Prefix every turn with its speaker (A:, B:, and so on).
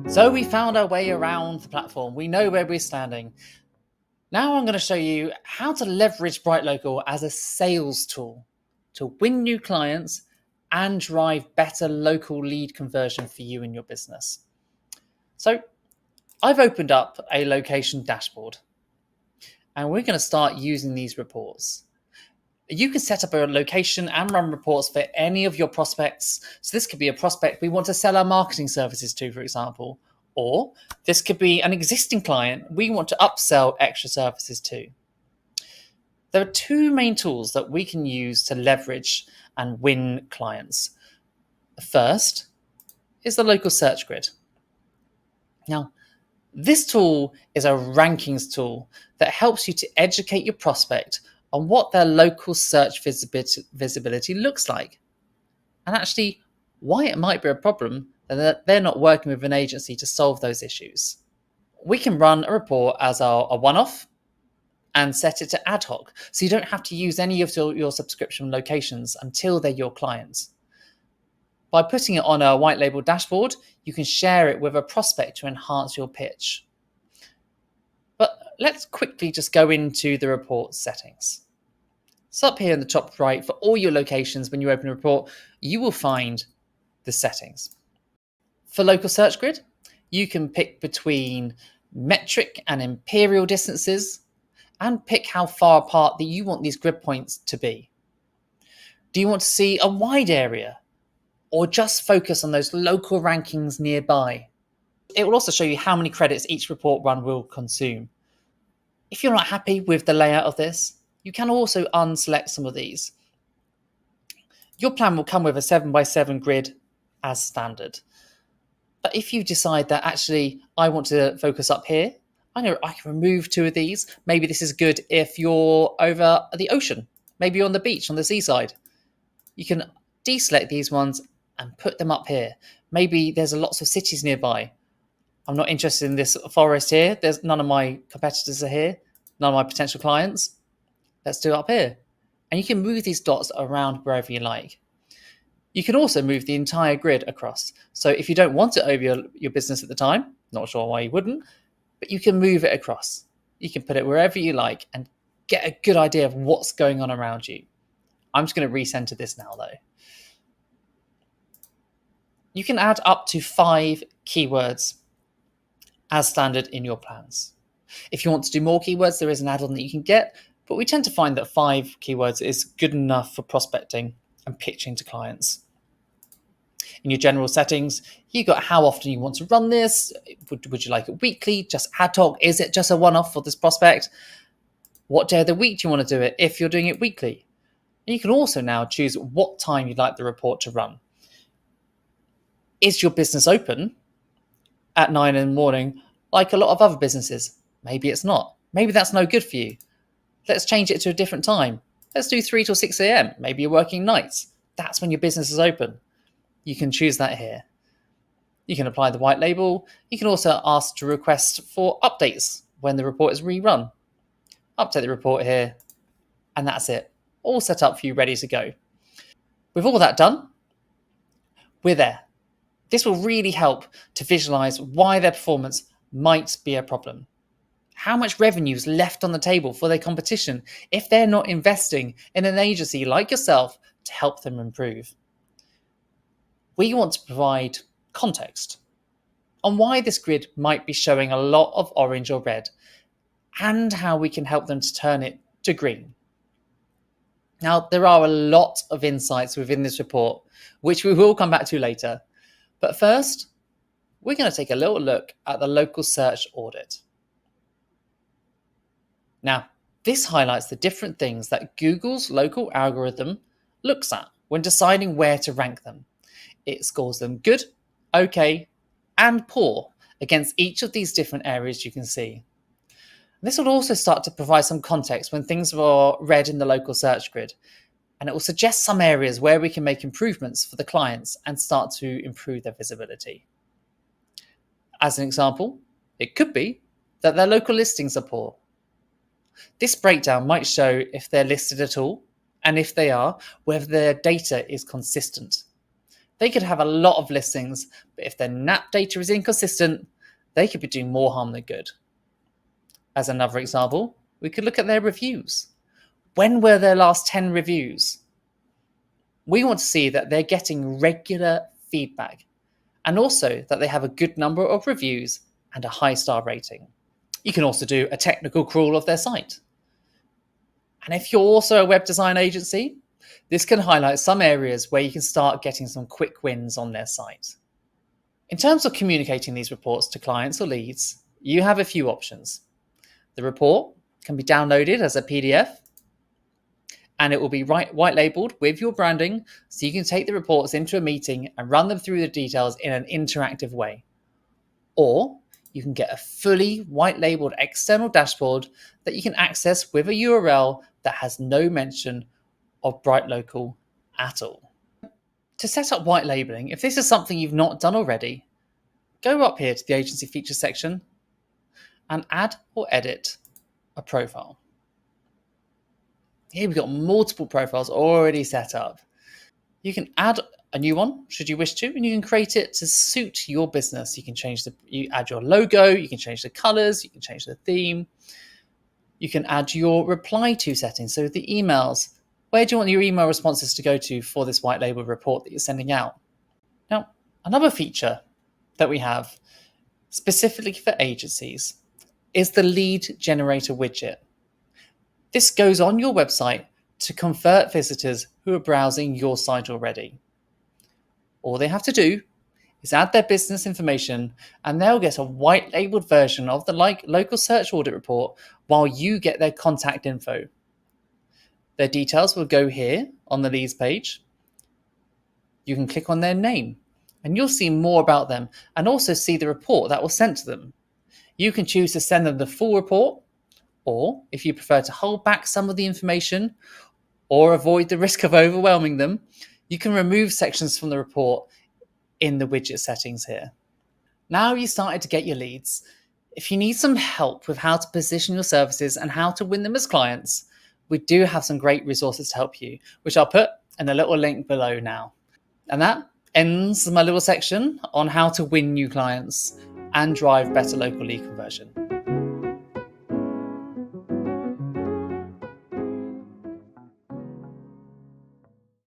A: So we found our way around the platform. We know where we're standing. Now I'm going to show you how to leverage BrightLocal as a sales tool to win new clients and drive better local lead conversion for you and your business. So I've opened up a location dashboard and we're going to start using these reports. You can set up a location and run reports for any of your prospects. So this could be a prospect we want to sell our marketing services to, for example, or this could be an existing client we want to upsell extra services to. There are two main tools that we can use to leverage and win clients. The first is the local search grid. Now, this tool is a rankings tool that helps you to educate your prospect on what their local search visibility looks like, and actually why it might be a problem that they're not working with an agency to solve those issues. We can run a report as a one-off and set it to ad hoc, so you don't have to use any of your subscription locations until they're your clients. By putting it on a white label dashboard, you can share it with a prospect to enhance your pitch. But let's quickly just go into the report settings. So up here in the top right, for all your locations, when you open a report, you will find the settings. For local search grid, you can pick between metric and imperial distances and pick how far apart that you want these grid points to be. Do you want to see a wide area or just focus on those local rankings nearby? It will also show you how many credits each report run will consume. If you're not happy with the layout of this, you can also unselect some of these. Your plan will come with a 7x7 grid as standard. But if you decide that actually I want to focus up here, I can remove two of these. Maybe this is good if you're over the ocean. Maybe you're on the beach, on the seaside. You can deselect these ones and put them up here. Maybe there's lots of cities nearby. I'm not interested in this forest here. There's none of my competitors are here. None of my potential clients. Let's do it up here. And you can move these dots around wherever you like. You can also move the entire grid across. So if you don't want it over your business at the time, not sure why you wouldn't, but you can move it across. You can put it wherever you like and get a good idea of what's going on around you. I'm just going to recenter this now though. You can add up to 5 keywords as standard in your plans. If you want to do more keywords, there is an add-on that you can get, but we tend to find that 5 keywords is good enough for prospecting and pitching to clients. In your general settings, you got how often you want to run this. Would you like it weekly, just ad hoc? Is it just a one-off for this prospect? What day of the week do you want to do it if you're doing it weekly? And you can also now choose what time you'd like the report to run. Is your business open at 9 in the morning like a lot of other businesses? Maybe it's not. Maybe that's no good for you. Let's change it to a different time. Let's do 3 till 6 a.m. Maybe you're working nights. That's when your business is open. You can choose that here. You can apply the white label. You can also ask to request for updates when the report is rerun. Update the report here, and that's it. All set up for you, ready to go. With all that done, we're there. This will really help to visualize why their performance might be a problem. How much revenue is left on the table for their competition if they're not investing in an agency like yourself to help them improve? We want to provide context on why this grid might be showing a lot of orange or red and how we can help them to turn it to green. Now, there are a lot of insights within this report, which we will come back to later. But first, we're going to take a little look at the local search audit. Now, this highlights the different things that Google's local algorithm looks at when deciding where to rank them. It scores them good, okay, and poor against each of these different areas you can see. This will also start to provide some context when things are red in the local search grid, and it will suggest some areas where we can make improvements for the clients and start to improve their visibility. As an example, it could be that their local listings are poor. This breakdown might show if they're listed at all, and if they are, whether their data is consistent. They could have a lot of listings, but if their NAP data is inconsistent, they could be doing more harm than good. As another example, we could look at their reviews. When were their last 10 reviews? We want to see that they're getting regular feedback and also that they have a good number of reviews and a high star rating. You can also do a technical crawl of their site. And if you're also a web design agency, this can highlight some areas where you can start getting some quick wins on their site. In terms of communicating these reports to clients or leads, you have a few options. The report can be downloaded as a PDF and it will be white labeled with your branding so you can take the reports into a meeting and run them through the details in an interactive way. Or you can get a fully white labeled external dashboard that you can access with a URL that has no mention of BrightLocal at all. To set up white labeling, if this is something you've not done already, go up here to the agency features section and add or edit a profile. Here we've got multiple profiles already set up. You can add a new one should you wish to, and you can create it to suit your business. You add your logo, you can change the colors, you can change the theme. You can add your reply to settings, so the emails. Where do you want your email responses to go to for this white label report that you're sending out? Now, another feature that we have specifically for agencies is the lead generator widget. This goes on your website to convert visitors who are browsing your site already. All they have to do is add their business information and they'll get a white labeled version of the local search audit report while you get their contact info. Their details will go here on the leads page. You can click on their name and you'll see more about them and also see the report that was sent to them. You can choose to send them the full report, or if you prefer to hold back some of the information or avoid the risk of overwhelming them, you can remove sections from the report in the widget settings here. Now you started to get your leads. If you need some help with how to position your services and how to win them as clients, we do have some great resources to help you, which I'll put in a little link below now. And that ends my little section on how to win new clients and drive better local lead conversion.